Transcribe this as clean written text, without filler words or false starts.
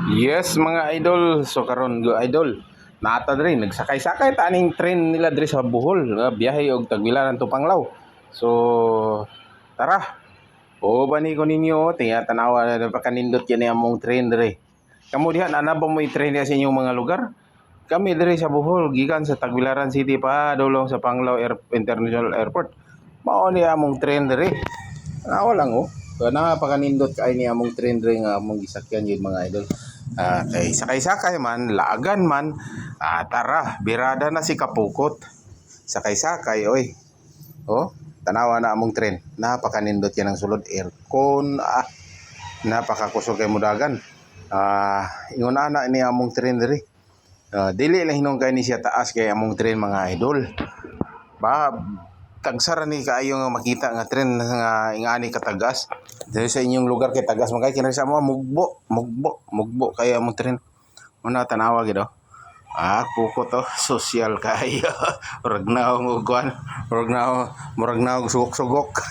Yes mga idol, so karon go idol. Naata diri nagsakay-sakay ta aning train nila diri sa Bohol, biyahe og Tagbilaran to Panglao. So tara. O bani ko ninyo, tiya tanawa na pakanindot kini among train diri. Kamo diha na ba mo i-train diha sa inyong mga lugar? Kami diri sa Bohol gikan sa Tagbilaran City pa dulong sa Panglao International Airport. Mao ni among train diri. Ako lang oh. So, napakanindot kay ni among train diri nga among gisakyan gyud mga idol. Kay sakay-sakay man, laagan man, tara, birada na si Kapukot. Sakay-sakay, oy. Oh, tanawa na among tren. Napakanindot yan ang sulod. Aircon, napakakusog kay mudagan. Inguna na ni among tren diri. Dili lang hinong kay ni siya taas kay among tren mga idol. Ba, tagsara ni kaayo nga makita nga tren nga ingani katagas. Dili sa inyong lugar kay tagas man kay kinsa sa mo mugbo kay among tren. Una tanawa gid oh. Puko to social kayo. Murag na og kuan, murag na og sugok-sugok.